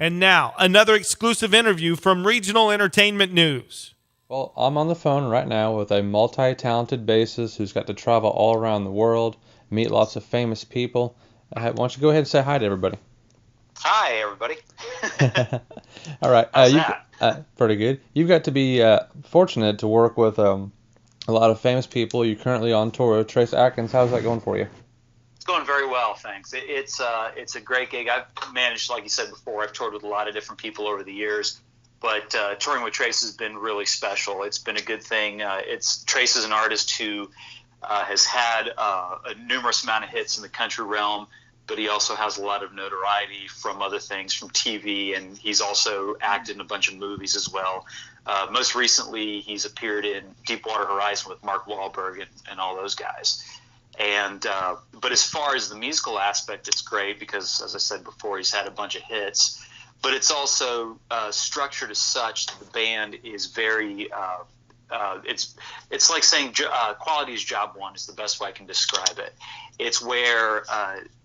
And now, another exclusive interview from Regional Entertainment News. Well, I'm on the phone right now with a multi-talented bassist who's got to travel all around the world, meet lots of famous people. Why don't you go ahead and say hi to everybody? Hi, everybody. All right. How's that? Pretty good. You've got to be fortunate to work with a lot of famous people. You're currently on tour with Trace Adkins. How's that going for you? It's going very well, thanks. It's a great gig. I've managed, like you said before, I've toured with a lot of different people over the years, but touring with Trace has been really special. It's been a good thing. Trace is an artist who has had a numerous amount of hits in the country realm, but he also has a lot of notoriety from other things, from TV, and he's also acted in a bunch of movies as well. Most recently, he's appeared in Deepwater Horizon with Mark Wahlberg and all those guys. And but as far as the musical aspect, it's great because, as I said before, he's had a bunch of hits. But it's also structured as such that the band is very it's like saying quality is job one is the best way I can describe it. It's where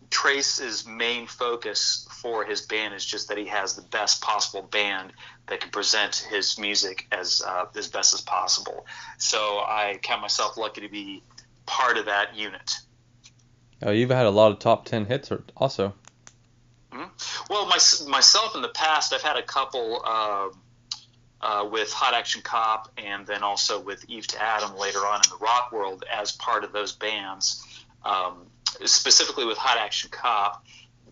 Trace's main focus for his band is just that he has the best possible band that can present his music as best as possible. So I count myself lucky to be part of that unit. Oh, you've had a lot of top 10 hits also. Mm-hmm. Well, myself in the past, I've had a couple with Hot Action Cop and then also with Eve to Adam later on in the rock world as part of those bands. Specifically with Hot Action Cop,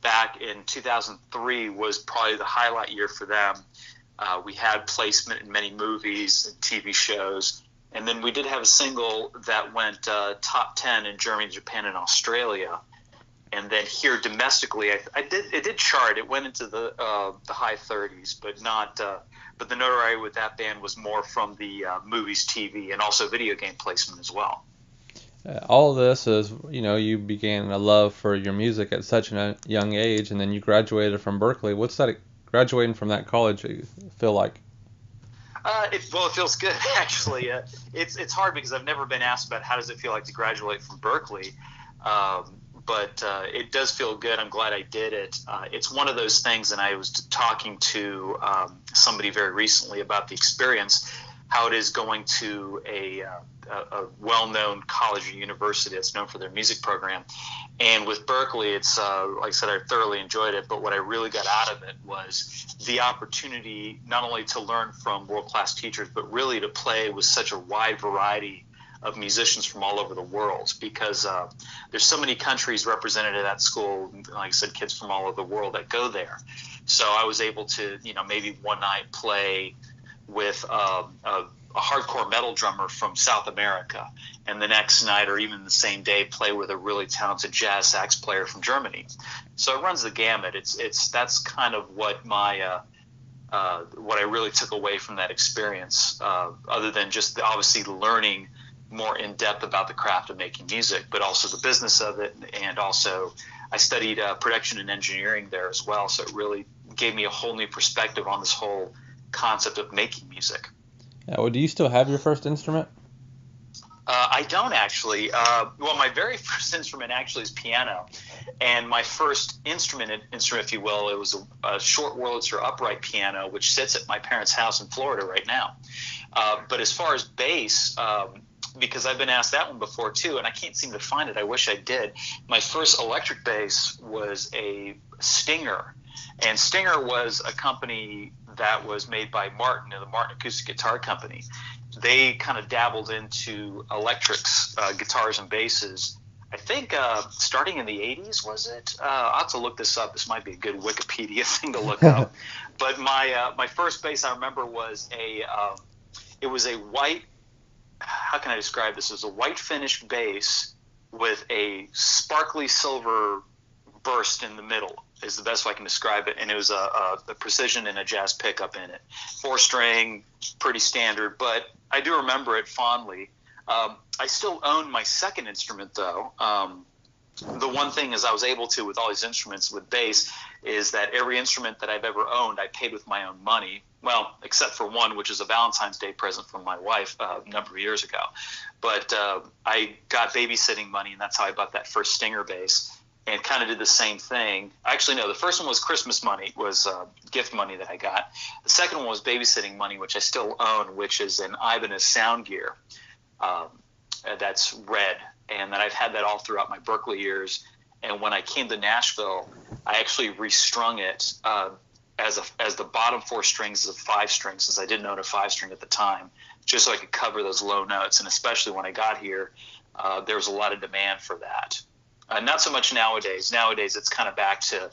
back in 2003 was probably the highlight year for them. We had placement in many movies and TV shows. And then we did have a single that went top 10 in Germany, Japan, and Australia. And then here domestically, it did chart. It went into the high 30s, but not. But the notoriety with that band was more from the movies, TV, and also video game placement as well. All of this is, you began a love for your music at such a young age, and then you graduated from Berkeley. What's that graduating from that college feel like? It feels good, actually. It's hard because I've never been asked about how does it feel like to graduate from Berkeley, but it does feel good. I'm glad I did it. It's one of those things, and I was talking to somebody very recently about the experience, how it is going to a well-known college or university that's known for their music program. And with Berkeley, it's like I said, I thoroughly enjoyed it, but what I really got out of it was the opportunity not only to learn from world-class teachers, but really to play with such a wide variety of musicians from all over the world, because there's so many countries represented at that school, like I said, kids from all over the world that go there. So I was able to, maybe one night play with a hardcore metal drummer from South America, and the next night or even the same day play with a really talented jazz sax player from Germany. So it runs the gamut. That's kind of what my what I really took away from that experience, other than just obviously learning more in depth about the craft of making music, but also the business of it. And also I studied production and engineering there as well. So it really gave me a whole new perspective on this whole concept of making music. Yeah, well, do you still have your first instrument? I don't actually. Well, my very first instrument actually is piano, and my first instrument, if you will, it was a short Wurlitzer upright piano, which sits at my parents' house in Florida right now. But as far as bass, because I've been asked that one before too, and I can't seem to find it. I wish I did. My first electric bass was a Stinger, and Stinger was a company that was made by Martin, the Martin Acoustic Guitar Company. They kind of dabbled into electrics, guitars and basses. I think starting in the 80s, was it? I'll have to look this up. This might be a good Wikipedia thing to look up. But my first bass I remember was it was a white, how can I describe this? It was a white finished bass with a sparkly silver burst in the middle is the best way I can describe it, and it was a precision and a jazz pickup in it. 4-string, pretty standard, but I do remember it fondly. I still own my second instrument, though. The one thing is I was able to, with all these instruments with bass, is that every instrument that I've ever owned, I paid with my own money. Well, except for one, which is a Valentine's Day present from my wife a number of years ago. But I got babysitting money, and that's how I bought that first Stinger bass. and kind of did the same thing. Actually, no, the first one was Christmas money, was gift money that I got. The second one was babysitting money, which I still own, which is an Ibanez sound gear that's red, and then I've had that all throughout my Berklee years. And when I came to Nashville, I actually restrung it as the bottom 4 strings as a 5 string, since I didn't own a 5 string at the time, just so I could cover those low notes. And especially when I got here, there was a lot of demand for that. Not so much nowadays. Nowadays, it's kind of back to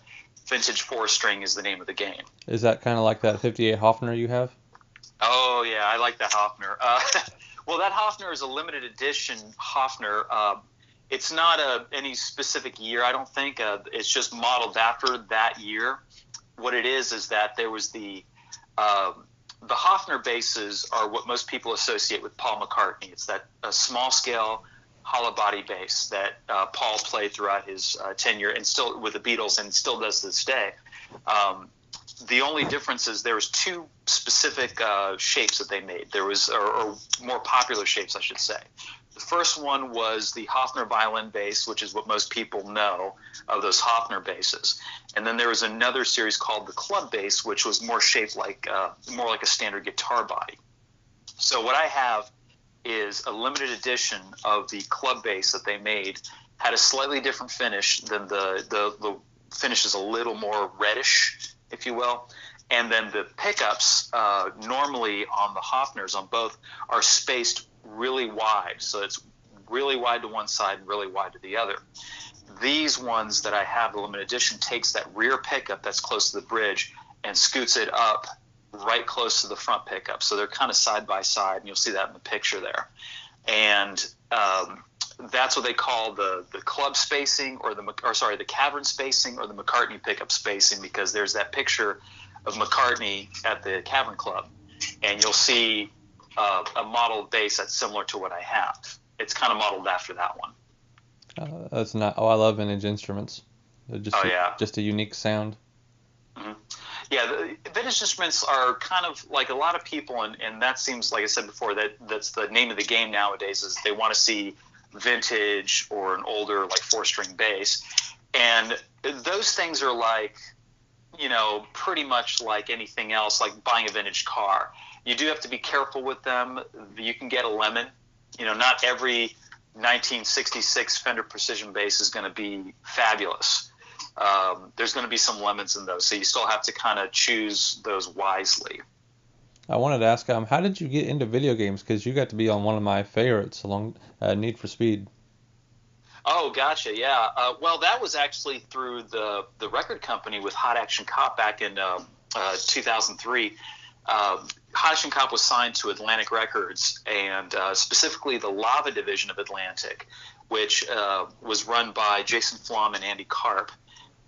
vintage 4-string is the name of the game. Is that kind of like that 58 Hofner you have? Oh, yeah, I like that Hofner. Well, that Hofner is a limited edition Hofner. It's not any specific year, I don't think. It's just modeled after that year. What it is that there was the Hofner basses are what most people associate with Paul McCartney. It's that small scale hollow body bass that Paul played throughout his tenure and still with the Beatles and still does to this day. The only difference is there was 2 specific shapes that they made. There was, or more popular shapes, I should say. The first one was the Hofner violin bass, which is what most people know of those Hofner basses. And then there was another series called the club bass, which was more shaped like more like a standard guitar body. So what I have is a limited edition of the club bass that they made. Had a slightly different finish than the finish is a little more reddish, if you will. And then the pickups, normally on the Hofners on both, are spaced really wide. So it's really wide to one side and really wide to the other. These ones that I have, the limited edition, takes that rear pickup that's close to the bridge and scoots it up right close to the front pickup. So they're kind of side by side, and you'll see that in the picture there. And that's what they call the club spacing, or the cavern spacing, or the McCartney pickup spacing, because there's that picture of McCartney at the Cavern Club, and you'll see a model bass that's similar to what I have. It's kind of modeled after that one. That's not. Oh, I love vintage instruments. They're just a unique sound. Mm-hmm. Yeah, the vintage instruments are kind of like a lot of people, and that seems, like I said before, that's the name of the game nowadays, is they want to see vintage or an older, like 4-string bass. And those things are like, pretty much like anything else, like buying a vintage car. You do have to be careful with them. You can get a lemon. Not every 1966 Fender Precision bass is going to be fabulous. There's going to be some lemons in those, so you still have to kind of choose those wisely. I wanted to ask, how did you get into video games? Because you got to be on one of my favorites, along Need for Speed. Oh, gotcha, yeah. Well, that was actually through the record company with Hot Action Cop back in 2003. Hot Action Cop was signed to Atlantic Records, and specifically the Lava division of Atlantic, which was run by Jason Flom and Andy Karp.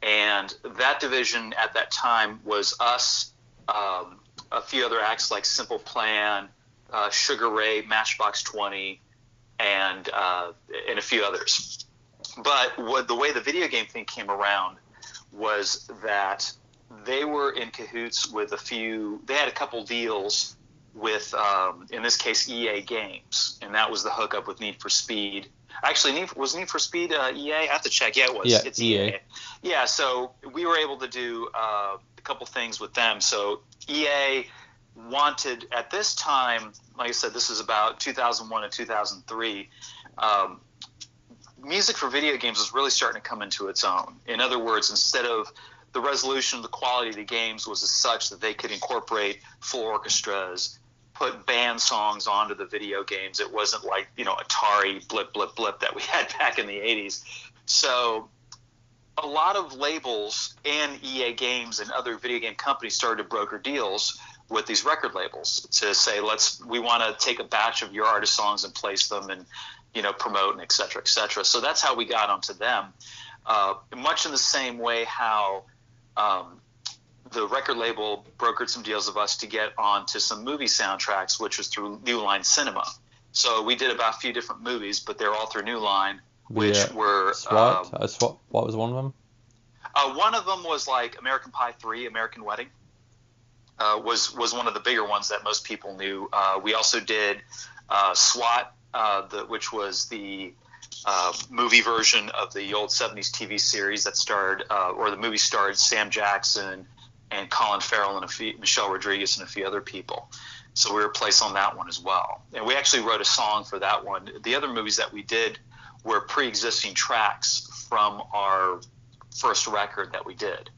And that division at that time was us, a few other acts like Simple Plan, Sugar Ray, Matchbox 20, and a few others. But the way the video game thing came around was that they were in cahoots with they had a couple deals with, in this case, EA Games, and that was the hookup with Need for Speed. Actually, was Need for Speed EA? I have to check. Yeah, it was. Yeah, it's EA. Yeah, so we were able to do a couple things with them. So EA wanted, at this time, like I said, this is about 2001 and 2003, music for video games was really starting to come into its own. In other words, instead of the resolution, the quality of the games was as such that they could incorporate full orchestras, put band songs onto the video games. It wasn't like, Atari blip, blip, blip that we had back in the 80s. So a lot of labels and EA Games and other video game companies started to broker deals with these record labels to say, we want to take a batch of your artist songs and place them and, promote and et cetera, et cetera. So that's how we got onto them. Much in the same way how the record label brokered some deals of us to get onto some movie soundtracks, which was through New Line Cinema. So we did about a few different movies, but they're all through New Line, which were... SWAT? What was one of them? One of them was like American Pie 3, American Wedding. Was one of the bigger ones that most people knew. We also did SWAT, which was the movie version of the old 70s TV series that starred, or the movie starred Sam Jackson and Colin Farrell and Michelle Rodriguez and a few other people. So we were placed on that one as well. And we actually wrote a song for that one. The other movies that we did were pre-existing tracks from our first record that we did.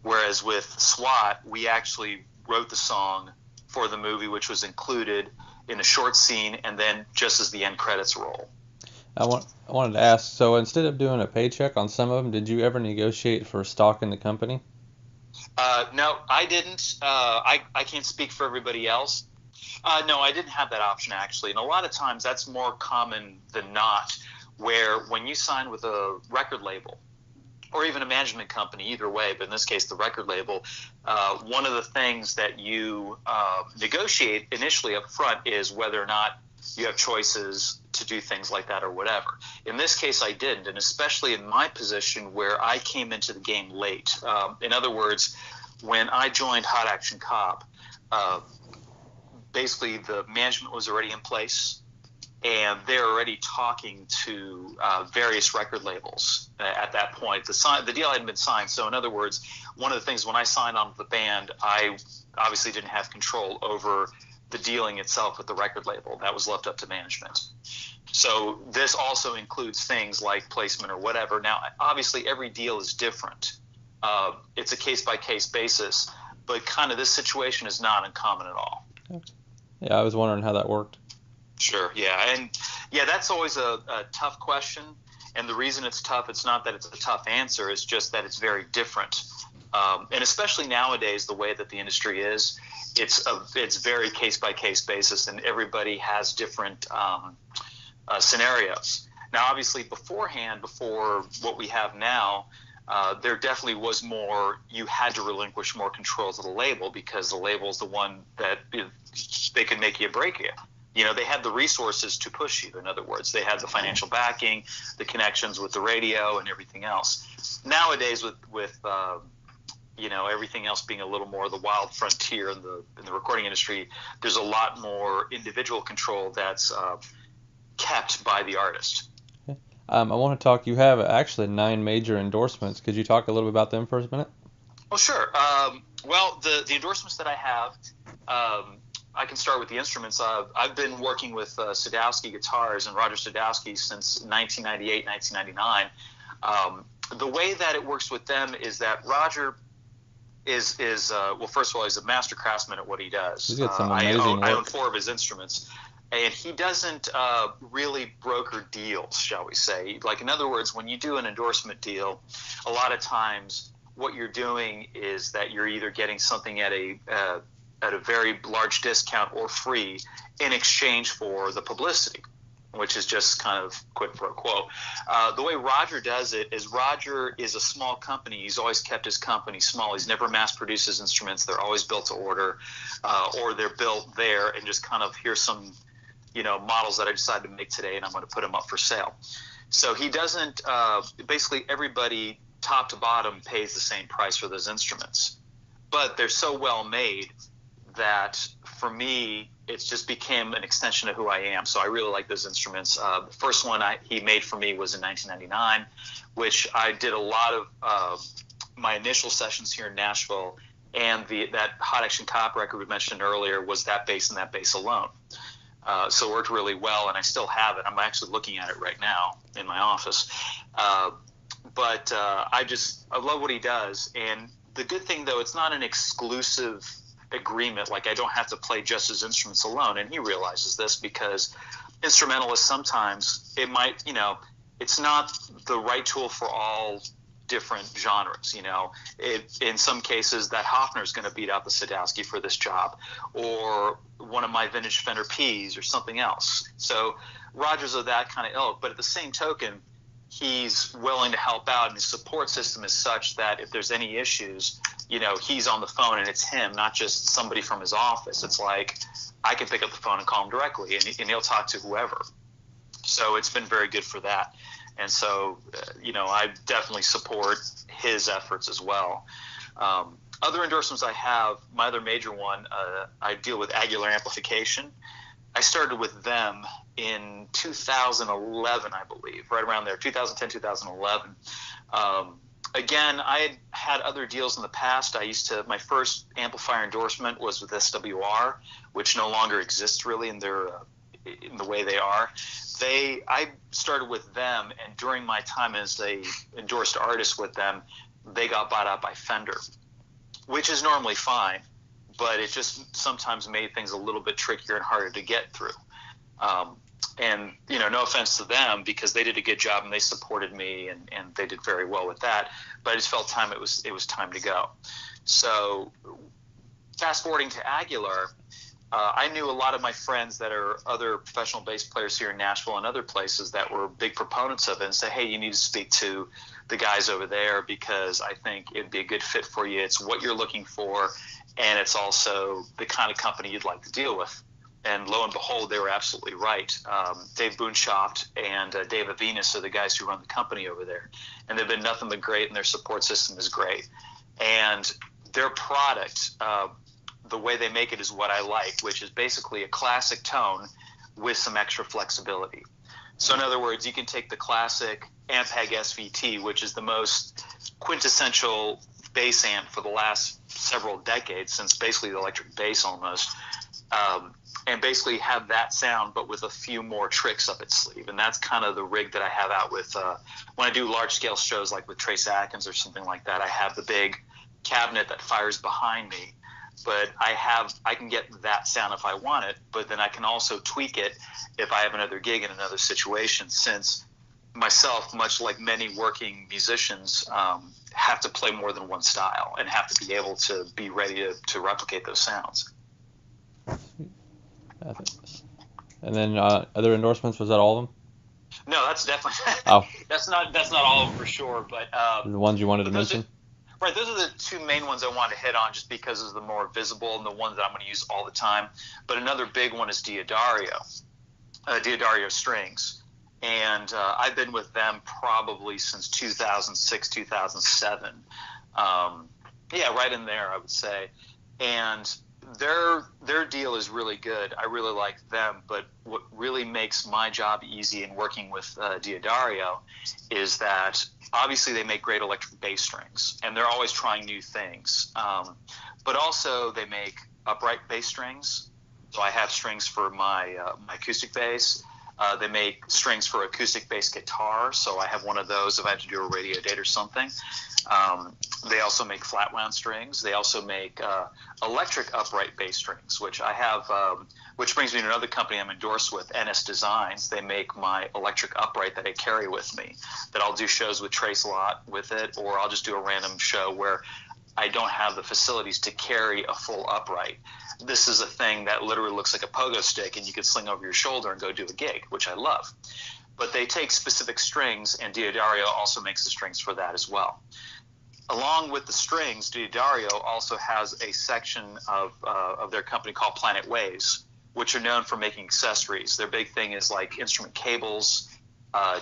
Whereas with SWAT, we actually wrote the song for the movie, which was included in a short scene and then just as the end credits roll. I wanted to ask, so instead of doing a paycheck on some of them, did you ever negotiate for stock in the company? No, I didn't. I can't speak for everybody else. No, I didn't have that option, actually. And a lot of times that's more common than not, where when you sign with a record label or even a management company, either way, but in this case, the record label, one of the things that you negotiate initially up front is whether or not you have choices to do things like that or whatever. In this case, I didn't, and especially in my position where I came into the game late. In other words, when I joined Hot Action Cop, basically the management was already in place, and they're already talking to various record labels at that point. The deal hadn't been signed, so in other words, one of the things when I signed on with the band, I obviously didn't have control over the dealing itself with the record label. That was left up to management. So this also includes things like placement or whatever. Now, obviously, every deal is different. It's a case-by-case basis, but kind of this situation is not uncommon at all. Yeah, I was wondering how that worked. Sure, yeah. And, yeah, that's always a tough question. And the reason it's tough, it's not that it's a tough answer, it's just that it's very different. And especially nowadays, the way that the industry is, it's very case-by-case basis, and everybody has different scenarios. Now, obviously, before what we have now, there definitely was more, you had to relinquish more control to the label because the label is the one that they could make you or break you. You know, they had the resources to push you. In other words, they had the financial backing, the connections with the radio, and everything else. Nowadays, with everything else being a little more the wild frontier in the recording industry, there's a lot more individual control that's kept by the artist. I want to talk, you have actually 9 major endorsements. Could you talk a little bit about them for a minute? Oh, sure. Well, the endorsements that I have, I can start with the instruments. I've been working with Sadowski Guitars and Roger Sadowski since 1998, 1999. The way that it works with them is that Roger is well, first of all, he's a master craftsman at what he does. He's got some amazing work. I own 4 of his instruments. And he doesn't really broker deals, shall we say. Like, in other words, when you do an endorsement deal, a lot of times what you're doing is that you're either getting something at a very large discount or free in exchange for the publicity, which is just kind of quid pro quo. The way Roger does it is Roger is a small company. He's always kept his company small. He's never mass-produced his instruments. They're always built to order, or they're built there and just kind of, here's some models that I decided to make today, and I'm going to put them up for sale. So he doesn't basically everybody top to bottom pays the same price for those instruments, but they're so well made that for me it's just became an extension of who I am. So I really like those instruments. The first one he made for me was in 1999, which I did a lot of my initial sessions here in Nashville, and that Hot Action Cop record we mentioned earlier was that bass and that bass alone. So it worked really well, and I still have it. I'm actually looking at it right now in my office. But I love what he does. And the good thing, though, it's not an exclusive agreement. Like, I don't have to play just his instruments alone. And he realizes this because instrumentalists sometimes, it might, it's not the right tool for all different genres. In some cases that Hofner is going to beat out the Sadowski for this job, or one of my vintage Fender Ps or something else. So Roger's of that kind of ilk, but at the same token, he's willing to help out, and his support system is such that if there's any issues, he's on the phone and it's him, not just somebody from his office. It's like I can pick up the phone and call him directly, and he'll talk to whoever. So it's been very good for that. And so, I definitely support his efforts as well. Other endorsements I have, my other major one, I deal with Aguilar amplification. I started with them in 2011, I believe, right around there, 2010, 2011. Again, I had other deals in the past. My first amplifier endorsement was with SWR, which no longer exists really in the way they are. I started with them, and during my time as a endorsed artist with them, they got bought out by Fender, which is normally fine, but it just sometimes made things a little bit trickier and harder to get through. And no offense to them, because they did a good job and they supported me and they did very well with that. But I just felt it was time to go. So fast forwarding to Aguilar, I knew a lot of my friends that are other professional bass players here in Nashville and other places that were big proponents of it and say, hey, you need to speak to the guys over there because I think it'd be a good fit for you. It's what you're looking for, and it's also the kind of company you'd like to deal with. And lo and behold, they were absolutely right. Dave Boonshoft and Dave Avinas are the guys who run the company over there. And they've been nothing but great, and their support system is great. And their product, the way they make it is what I like, which is basically a classic tone with some extra flexibility. So in other words, you can take the classic Ampeg SVT, which is the most quintessential bass amp for the last several decades, since basically the electric bass almost, and basically have that sound, but with a few more tricks up its sleeve. And that's kind of the rig that I have out with when I do large-scale shows like with Trace Adkins or something like that. I have the big cabinet that fires behind me, but I can get that sound if I want it, but then I can also tweak it if I have another gig in another situation, since myself, much like many working musicians, have to play more than one style and have to be able to be ready to replicate those sounds. And then other endorsements, was that all of them? No, that's definitely that's not all of them for sure, but the ones you wanted to mention. Right, those are the two main ones I wanted to hit on, just because it's the more visible and the ones that I'm going to use all the time. But another big one is Diodario strings, and I've been with them probably since 2006, 2007. Right in there, I would say, and their deal is really good. I really like them, but what really makes my job easy in working with Diodario is that obviously they make great electric bass strings, and they're always trying new things. But also they make upright bass strings. So I have strings for my acoustic bass. They make strings for acoustic bass guitar, so I have one of those if I have to do a radio date or something. They also make flat wound strings. They also make electric upright bass strings, which I have, which brings me to another company I'm endorsed with, NS Designs. They make my electric upright that I carry with me, that I'll do shows with Trace a lot with it, or I'll just do a random show where I don't have the facilities to carry a full upright. This is a thing that literally looks like a pogo stick, and you could sling over your shoulder and go do a gig, which I love. But they take specific strings, and Diodario also makes the strings for that as well. Along with the strings, Diodario also has a section of their company called Planet Waves, which are known for making accessories. Their big thing is like instrument cables,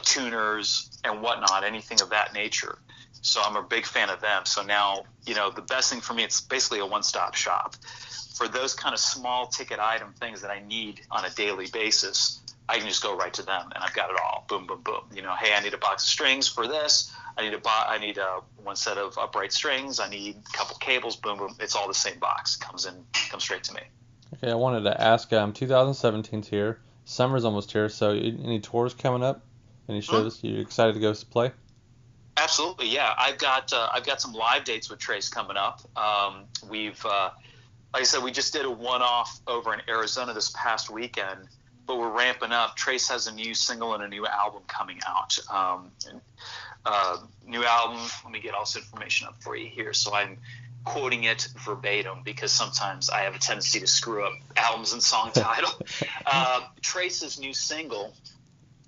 tuners, and whatnot, anything of that nature. So I'm a big fan of them. So now, the best thing for me, it's basically a one-stop shop. For those kind of small ticket item things that I need on a daily basis, I can just go right to them, and I've got it all. Boom, boom, boom. Hey, I need a box of strings for this. I need one set of upright strings. I need a couple cables. Boom, boom. It's all the same box. Comes straight to me. Okay, I wanted to ask. 2017's here. Summer's almost here. So, any tours coming up? Any shows you excited to go play? Absolutely, yeah. I've got some live dates with Trace coming up. Like I said, we just did a one-off over in Arizona this past weekend, but we're ramping up. Trace has a new single and a new album coming out. New album, let me get all this information up for you here, so I'm quoting it verbatim because sometimes I have a tendency to screw up albums and song title. Trace's new single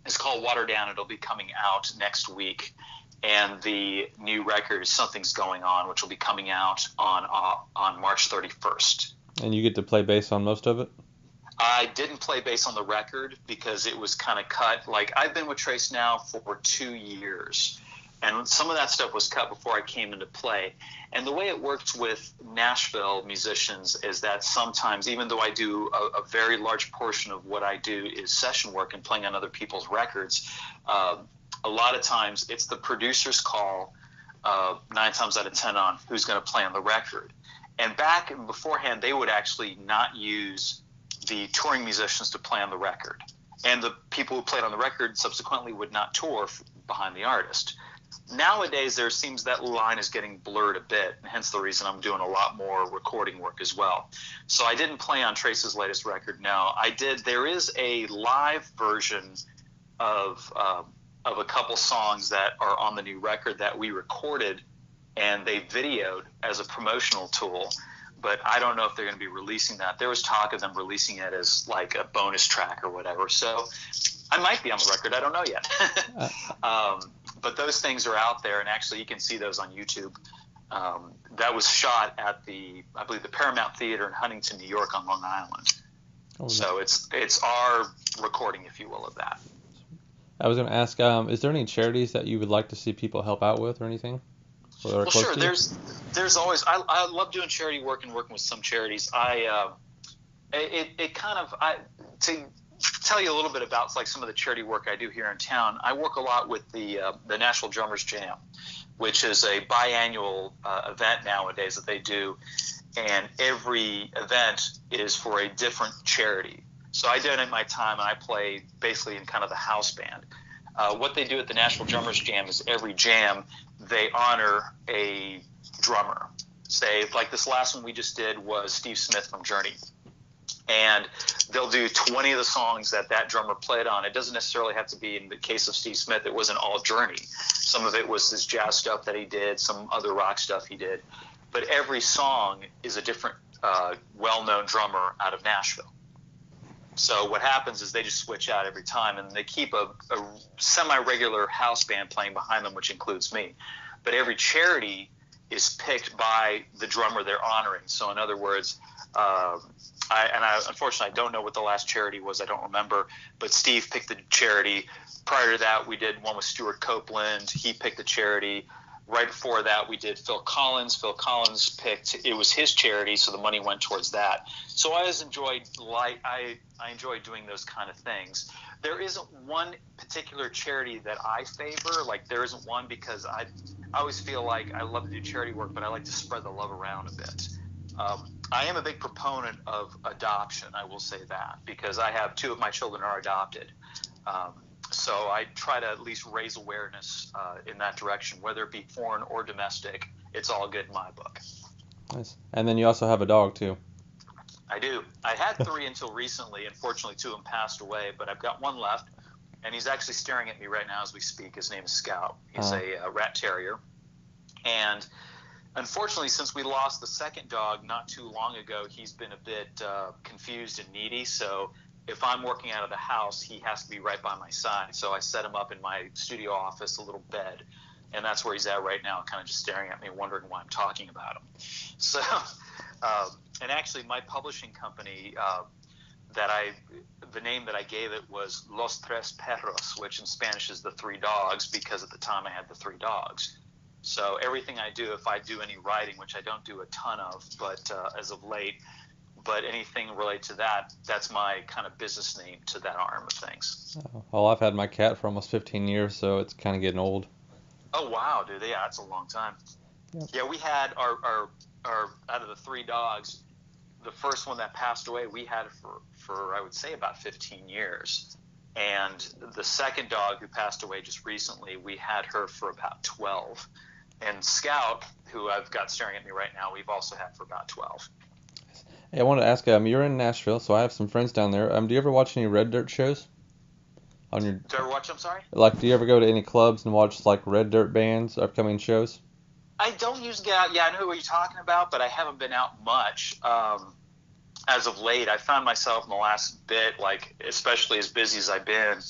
is called Water Down. It'll be coming out next week. And the new record is Something's Going On, which will be coming out on March 31st. And you get to play bass on most of it? I didn't play bass on the record because it was kind of cut. Like, I've been with Trace now for 2 years. And some of that stuff was cut before I came into play. And the way it works with Nashville musicians is that sometimes, even though I do a very large portion of what I do is session work and playing on other people's records, a lot of times it's the producer's call, 9 times out of 10 on who's going to play on the record. And back beforehand, they would actually not use the touring musicians to play on the record. And the people who played on the record subsequently would not tour behind the artist. Nowadays, there seems that line is getting blurred a bit, and hence the reason I'm doing a lot more recording work as well. So I didn't play on Trace's latest record. No, I did. There is a live version of a couple songs that are on the new record that we recorded and they videoed as a promotional tool. But I don't know if they're going to be releasing that. There was talk of them releasing it as like a bonus track or whatever. So I might be on the record. I don't know yet. But those things are out there, and actually you can see those on YouTube. That was shot at I believe the Paramount Theater in Huntington, New York on Long Island. Oh, so it's our recording, if you will, of that. I was going to ask, is there any charities that you would like to see people help out with or anything? Well, sure. There's always. I love doing charity work and working with some charities. To tell you a little bit about like some of the charity work I do here in town. I work a lot with the National Drummers Jam, which is a biannual event nowadays that they do, and every event is for a different charity. So I donate my time and I play basically in kind of the house band. What they do at the National Drummers Jam is every jam they honor a drummer. Say, like this last one we just did was Steve Smith from Journey. And they'll do 20 of the songs that drummer played on. It doesn't necessarily have to be, in the case of Steve Smith, it wasn't all Journey. Some of it was this jazz stuff that he did, some other rock stuff he did. But every song is a different well-known drummer out of Nashville. So what happens is they just switch out every time, and they keep a semi-regular house band playing behind them, which includes me. But every charity is picked by the drummer they're honoring. So in other words, unfortunately, I don't know what the last charity was. I don't remember. But Steve picked the charity. Prior to that, we did one with Stuart Copeland. He picked the charity. Right before that, we did Phil Collins. Phil Collins picked, it was his charity, so the money went towards that. So I always enjoyed, I enjoy doing those kind of things. There isn't one particular charity that I favor. Like, there isn't one, because I always feel like I love to do charity work, but I like to spread the love around a bit. I am a big proponent of adoption, I will say that, because I have 2 of my children are adopted. So I try to at least raise awareness in that direction, whether it be foreign or domestic. It's all good in my book. Nice. And then you also have a dog, too. I do. I had 3 until recently. Unfortunately, 2 of them passed away, but I've got 1 left, and he's actually staring at me right now as we speak. His name is Scout. He's a rat terrier. And unfortunately, since we lost the second dog not too long ago, he's been a bit confused and needy. So if I'm working out of the house, he has to be right by my side. So I set him up in my studio office, a little bed, and that's where he's at right now, kind of just staring at me, wondering why I'm talking about him. So, and actually, my publishing company, the name that I gave it was Los Tres Perros, which in Spanish is the 3 dogs, because at the time I had the 3 dogs. So everything I do, if I do any writing, which I don't do a ton of, but as of late, but anything related to that, that's my kind of business name to that arm of things. Well, I've had my cat for almost 15 years, so it's kind of getting old. Oh, wow, dude. Yeah, that's a long time. Yep. Yeah, we had our out of the 3 dogs, the first one that passed away, we had for I would say about 15 years. And the second dog who passed away just recently, we had her for about 12. And Scout, who I've got staring at me right now, we've also had for about 12. Hey, I wanted to ask, you're in Nashville, so I have some friends down there. Do you ever watch any Red Dirt shows? Do you ever watch, I'm sorry? Like, do you ever go to any clubs and watch, like, Red Dirt bands, upcoming shows? I don't usually get out. Yeah, I know what you're talking about, but I haven't been out much. As of late, I found myself in the last bit, like, especially as busy as I've been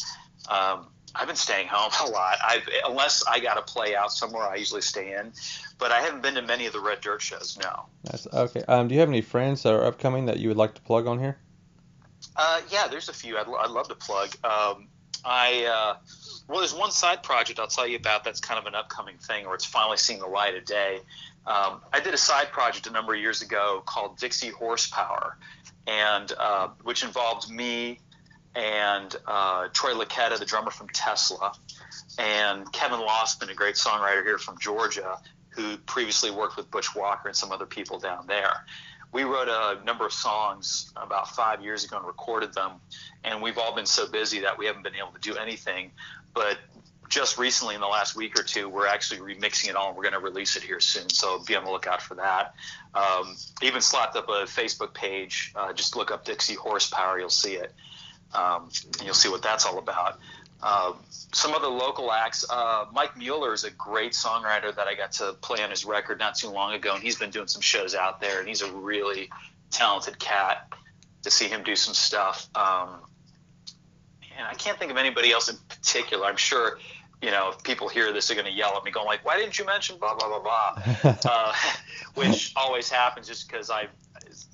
staying home a lot. Unless I got to play out somewhere, I usually stay in. But I haven't been to many of the Red Dirt shows, no. Nice. Okay. Do you have any friends that are upcoming that you would like to plug on here? Yeah, there's a few I'd love to plug. Well, there's one side project I'll tell you about that's kind of an upcoming thing, or it's finally seeing the light of day. I did a side project a number of years ago called Dixie Horsepower, and which involved me and Troy Laketta, the drummer from Tesla, and Kevin Lawson, a great songwriter here from Georgia, who previously worked with Butch Walker and some other people down there. We wrote a number of songs about 5 years ago and recorded them, and we've all been so busy that we haven't been able to do anything. But just recently, in the last week or two, we're actually remixing it all, and we're going to release it here soon, so be on the lookout for that. Even slapped up a Facebook page. Just look up Dixie Horsepower, you'll see it. And you'll see what that's all about. Some other local acts. Mike Mueller is a great songwriter that I got to play on his record not too long ago, and he's been doing some shows out there, and he's a really talented cat. To see him do some stuff. And I can't think of anybody else in particular. I'm sure, if people hear this, they're going to yell at me going like, why didn't you mention blah, blah, blah, blah, which always happens just because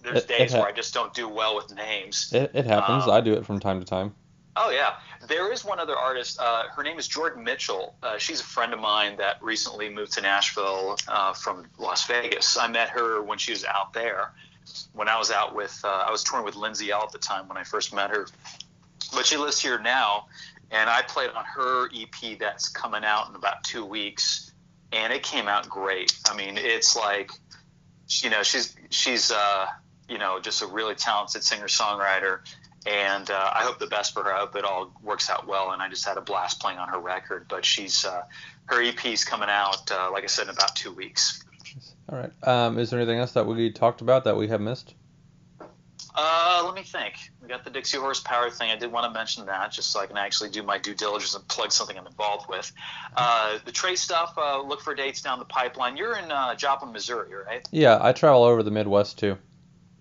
there's days where I just don't do well with names. It happens. I do it from time to time. Oh, yeah. There is one other artist. Her name is Jordan Mitchell. She's a friend of mine that recently moved to Nashville from Las Vegas. I met her when she was out there. When I was out with, I was touring with Lindsay L at the time when I first met her. But she lives here now, and I played on her EP that's coming out in about 2 weeks, and it came out great. I mean, it's like, she's just a really talented singer-songwriter. And I hope the best for her. I hope it all works out well. And I just had a blast playing on her record. But her EP's coming out, like I said, in about 2 weeks. All right. Is there anything else that we talked about that we have missed? Let me think. We got the Dixie Horsepower thing. I did want to mention that just so I can actually do my due diligence and plug something I'm involved with. The Trey stuff, look for dates down the pipeline. You're in Joplin, Missouri, right? Yeah, I travel over the Midwest too.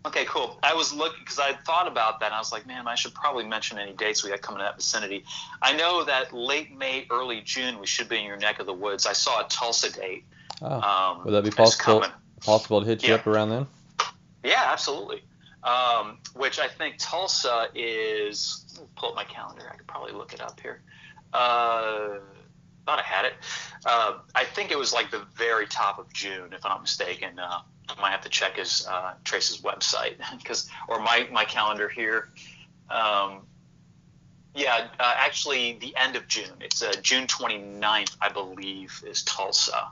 Okay, cool. I was looking because I thought about that, and I was like, man, I should probably mention any dates we got coming in that vicinity. I know that late May, early June, we should be in your neck of the woods. I saw a Tulsa date. Oh, would that be possible to hit you up around then? Yeah, absolutely. Which I think Tulsa is. Let me pull up my calendar. I could probably look it up here. Thought I had it. I think it was like the very top of June, if I'm not mistaken. I might have to check Trace's website or my calendar here. Actually the end of June. It's June 29th, I believe, is Tulsa.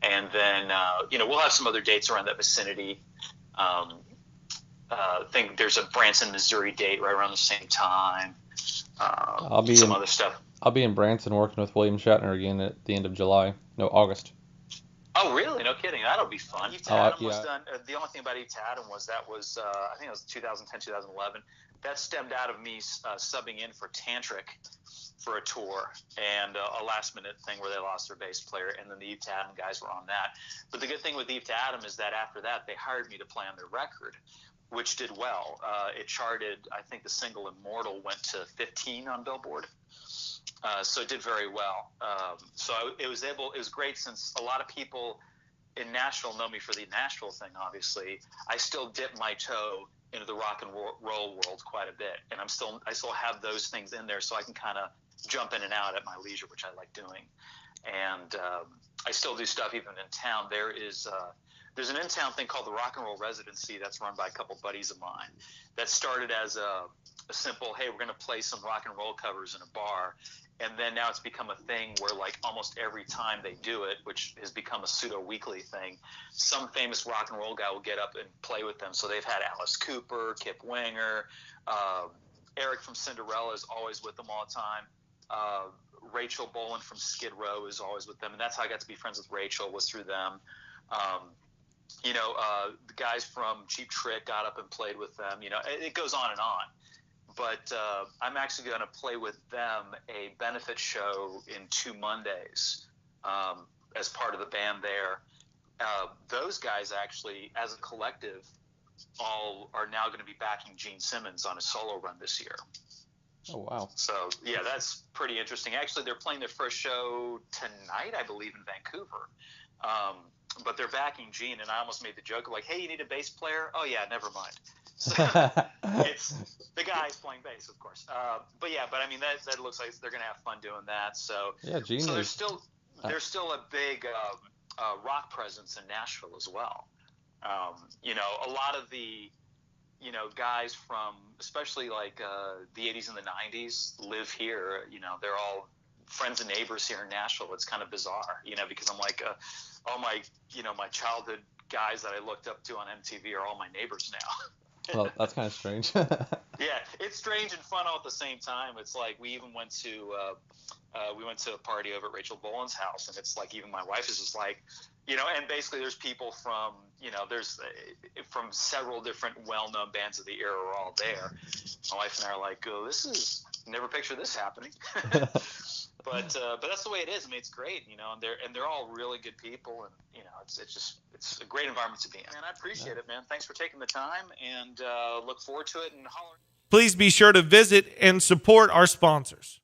And then, we'll have some other dates around that vicinity. I think there's a Branson, Missouri date right around the same time. Other stuff. I'll be in Branson working with William Shatner again at the end of August. Oh, really? No kidding. That'll be fun. Eve to Adam was done. The only thing about Eve to Adam was I think it was 2010, 2011. That stemmed out of me subbing in for Tantric for a tour and a last-minute thing where they lost their bass player, and then the Eve to Adam guys were on that. But the good thing with Eve to Adam is that after that, they hired me to play on their record, which did well. It charted, I think the single Immortal went to 15 on Billboard. So it did very well. It was great since a lot of people in Nashville know me for the Nashville thing, obviously. I still dip my toe into the rock and roll world quite a bit. And I still have those things in there so I can kind of jump in and out at my leisure, which I like doing. And I still do stuff even in town. There's an in-town thing called the Rock and Roll Residency that's run by a couple buddies of mine that started as a simple, hey, we're going to play some rock and roll covers in a bar. And then now it's become a thing where like almost every time they do it, which has become a pseudo-weekly thing, some famous rock and roll guy will get up and play with them. So they've had Alice Cooper, Kip Winger, Eric from Cinderella is always with them all the time. Rachel Bolan from Skid Row is always with them. And that's how I got to be friends with Rachel, was through them. The guys from Cheap Trick got up and played with them. It goes on and on. But I'm actually going to play with them a benefit show in 2 Mondays as part of the band there. Those guys actually, as a collective, all are now going to be backing Gene Simmons on a solo run this year. Oh, wow. So, yeah, that's pretty interesting. Actually, they're playing their first show tonight, I believe, in Vancouver. But they're backing Gene, and I almost made the joke of like, hey, you need a bass player? Oh, yeah, never mind. So it's the guys playing bass, of course. But I mean, that looks like they're gonna have fun doing that. So Yeah, genius. so there's still a big rock presence in Nashville as well. A lot of the guys from especially like the 80s and the 90s live here. They're all friends and neighbors here in Nashville. It's kind of bizarre, because I'm like, all my my childhood guys that I looked up to on MTV are all my neighbors now. Well, that's kind of strange. Yeah, it's strange and fun all at the same time. It's like we even went to a party over at Rachel Boland's house, and it's like even my wife is just like, and basically there's people from from several different well-known bands of the era are all there. My wife and I are like, oh, this is never pictured this happening. But that's the way it is. I mean, it's great, and they're all really good people, and it's a great environment to be in. And I appreciate it, man. Thanks for taking the time, and look forward to it. And holler. Please be sure to visit and support our sponsors.